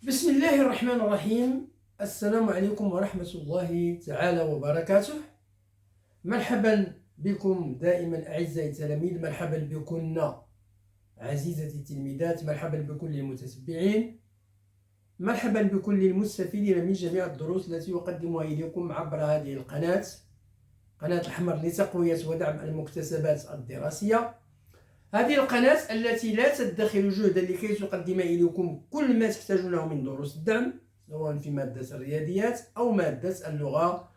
بسم الله الرحمن الرحيم. السلام عليكم ورحمة الله تعالى وبركاته. مرحبا بكم دائما أعزائي التلاميذ، مرحبا بكن عزيزتي التلميذات، مرحبا بكل المتتبعين، مرحبا بكل المستفيدين من جميع الدروس التي أقدمها إليكم عبر هذه القناة، قناة الحمر لتقوية ودعم المكتسبات الدراسية. هذه القناة التي لا تدخر جهدا لكي تقدم إليكم كل ما تحتاجونه من دروس الدعم، سواء في مادة الرياضيات أو مادة اللغة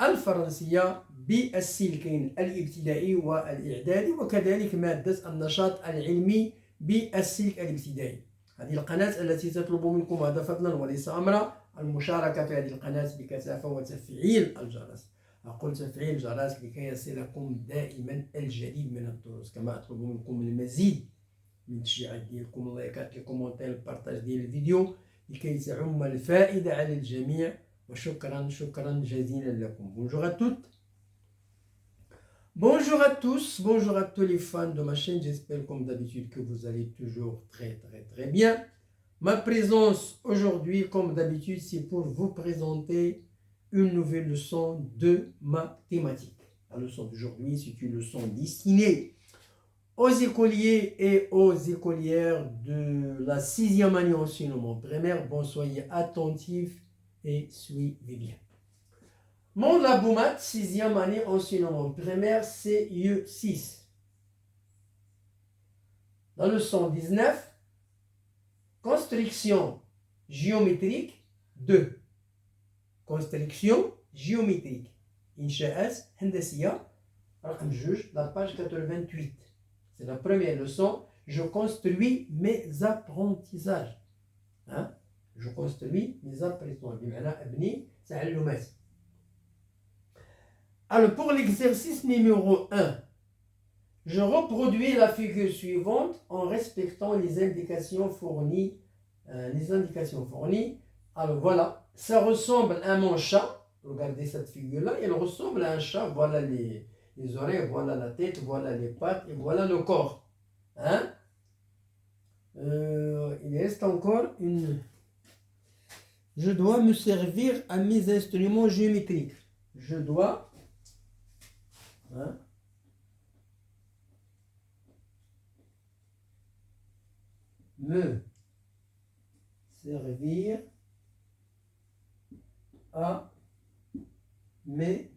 الفرنسية بالسلكين الابتدائي والإعدادي، وكذلك مادة النشاط العلمي بالسلك الابتدائي. هذه القناة التي تطلب منكم هذا فضلا وليس أمرا المشاركة في هذه القناة بكثافة وتفعيل الجرس. أقول تفعيل الجرس لكي يصلكم دائما الجديد من الدروس، كما أطلب منكم المزيد من التشجيعات ديالكم، اللايكات، الكومنتات، البارتاج ديال الفيديو لكي تعم الفائدة على الجميع. وشكرا جزيلا لكم. Bonjour à toutes, bonjour à tous, bonjour à tous les fans de ma chaîne. J'espère comme d'habitude que vous allez toujours très bien. Ma présence aujourd'hui, comme d'habitude, c'est pour vous présenter une nouvelle leçon de mathématiques. La leçon d'aujourd'hui, c'est une leçon destinée aux écoliers et aux écolières de la 6e année enseignement primaire. Bon, soyez attentifs et suivez bien. Mon laboumat, 6e année enseignement primaire, CE6. La leçon 19, construction géométrique 2. Construction géométrique. Incha'as Hendesiya, رقم 2, la page 88. C'est la première leçon. Je construis mes apprentissages. Hein? Je construis mes apprentissages. بمعنى أبني تعلمات. Alors pour l'exercice numéro 1, je reproduis la figure suivante en respectant les indications fournies. Alors voilà, ça ressemble à mon chat. Regardez cette figure-là, elle ressemble à un chat. Voilà les oreilles, voilà la tête, voilà les pattes et voilà le corps. Hein? Il reste encore une... Je dois me servir à mes instruments géométriques. Je dois... Hein? Me servir à mes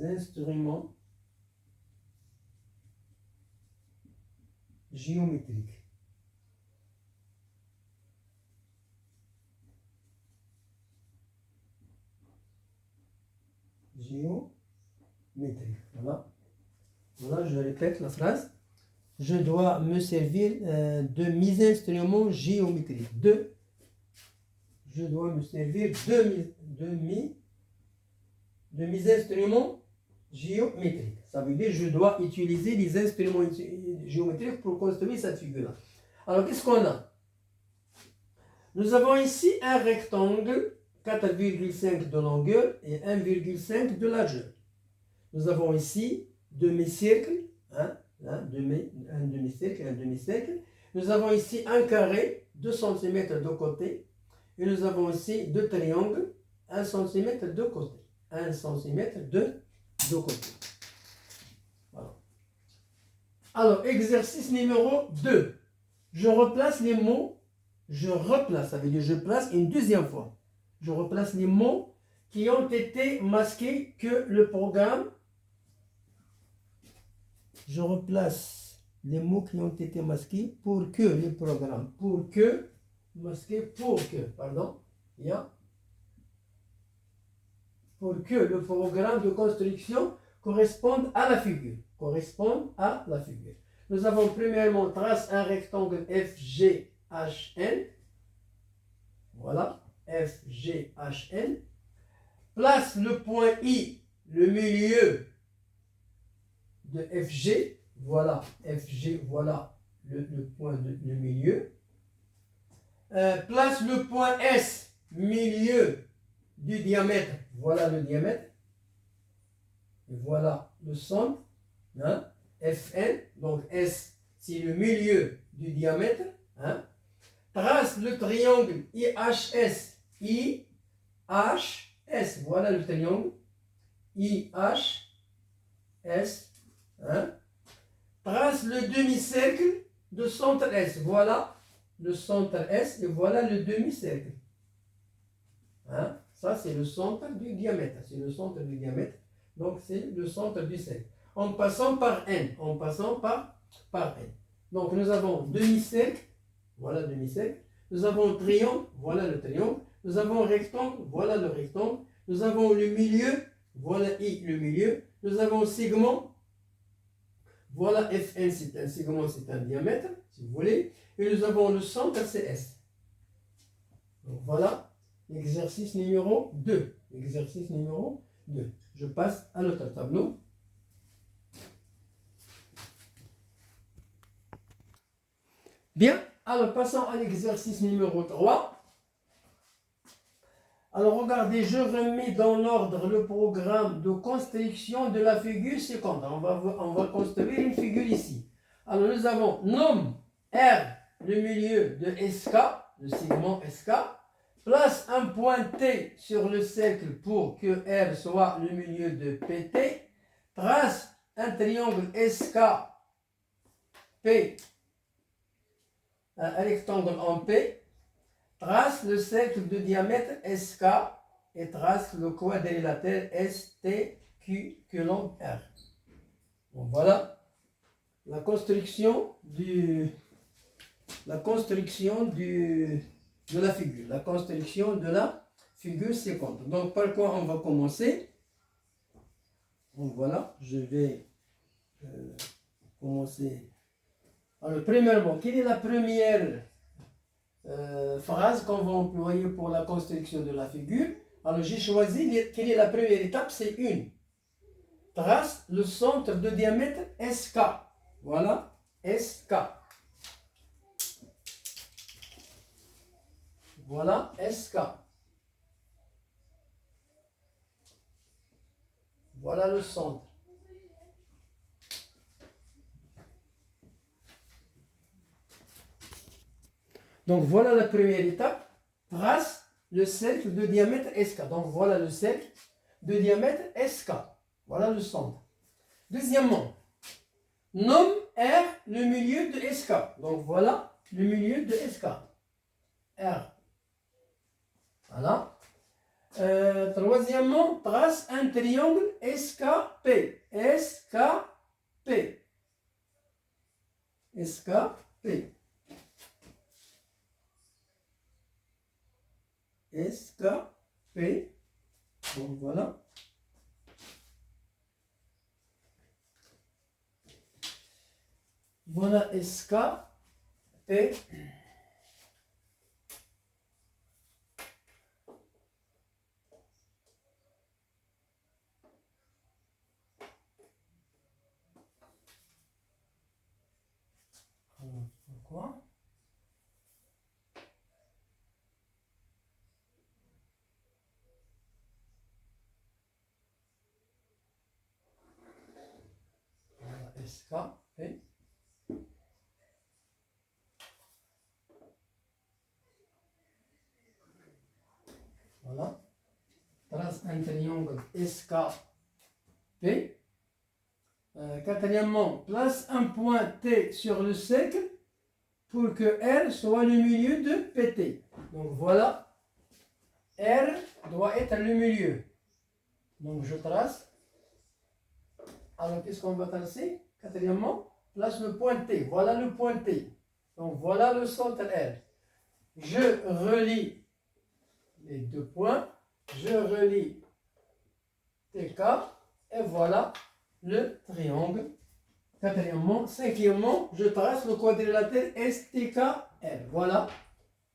instruments géométriques. Voilà. Voilà, je répète la phrase. Je dois me servir de mes instruments géométriques. Je dois me servir de mes instruments géométriques. Ça veut dire que je dois utiliser les instruments géométriques pour construire cette figure-là. Alors, qu'est-ce qu'on a? Nous avons ici un rectangle, 4,5 de longueur et 1,5 de largeur. Nous avons ici demi-cercle, un demi-cercle. Nous avons ici un carré, 2 cm de côté. Et nous avons ici 2 triangles, 1 cm de côté. 1 cm de côté. Voilà. Alors, exercice numéro 2. Je replace les mots. Ça veut dire je place une deuxième fois. Je replace les mots qui ont été masqués que le programme. Je replace les mots qui ont été masqués pour que le programme. Pour que le programme de construction corresponde à la figure. Nous avons premièrement trace un rectangle FGHN. Voilà, FGHN. Place le point I, le milieu de FG. Voilà, FG, voilà le point le milieu. Place le point S, milieu du diamètre. Voilà le diamètre. Et voilà le centre. Hein? FN, donc S, c'est le milieu du diamètre. Hein? trace le triangle IHS. IHS, voilà le triangle IHS. Hein? Trace le demi-cercle de centre S. Voilà le centre S et voilà le demi-cercle. Hein? Ça, c'est le centre du diamètre. C'est le centre du diamètre. Donc, c'est le centre du cercle. En passant par N. En passant par N. Donc, nous avons demi-cercle. Voilà le demi-cercle. Nous avons triangle. Voilà le triangle. Nous avons rectangle. Voilà le rectangle. Nous avons le milieu. Voilà I, le milieu. Nous avons segment. Voilà Fn, c'est un segment, c'est un diamètre, si vous voulez. Et nous avons le centre, c'est S. Donc, voilà. Exercice numéro 2. Exercice numéro 2. Je passe à l'autre tableau. Bien, alors passons à l'exercice numéro 3. Alors regardez, je remets dans l'ordre le programme de construction de la figure suivante. On va construire une figure ici. Alors nous avons nomme R, le milieu de SK, le segment SK. Place un point T sur le cercle pour que R soit le milieu de PT. Trace un triangle SKP, un rectangle en P. Trace le cercle de diamètre SK et trace le quadrilatère STQ que l'on R. Bon, voilà la construction de la figure. La construction de la figure suivante. Donc, par quoi on va commencer? Donc, voilà, je vais commencer. Alors, premièrement, quelle est la première phrase qu'on va employer pour la construction de la figure? Alors, j'ai choisi, quelle est la première étape? C'est une. Trace le centre de diamètre SK. Voilà, SK. Voilà, SK. Voilà le centre. Donc voilà la première étape. Trace le cercle de diamètre SK. Donc voilà le cercle de diamètre SK. Voilà le centre. Deuxièmement, nomme R le milieu de SK. Donc voilà le milieu de SK. R. Voilà. Troisièmement, trace un triangle SKP. SKP. SKP. SKP. Donc voilà. Voilà SKP. Pourquoi? Voilà SKP. Voilà. Trace un triangle SKP. Quatrièmement, place un point T sur le cercle pour que R soit le milieu de PT. Donc voilà, R doit être le milieu. Donc je trace. Alors qu'est-ce qu'on va tracer? Quatrièmement, place le point T. Voilà le point T. Donc voilà le centre R. Je relie les deux points. Je relie TK et voilà le triangle. Quatrièmement, cinquièmement, je trace le quadrilatère STKR. Voilà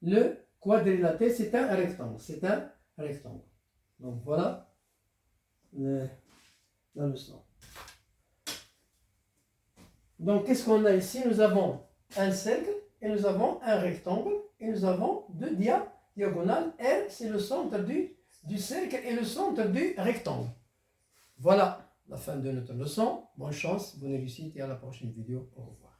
le quadrilatère, c'est un rectangle. C'est un rectangle. Donc voilà la leçon. Donc qu'est-ce qu'on a ici? Nous avons un cercle et nous avons un rectangle et nous avons deux diagonales. R, c'est le centre du cercle et le centre du rectangle. Voilà la fin de notre leçon. Bonne chance, bonne réussite et à la prochaine vidéo. Au revoir.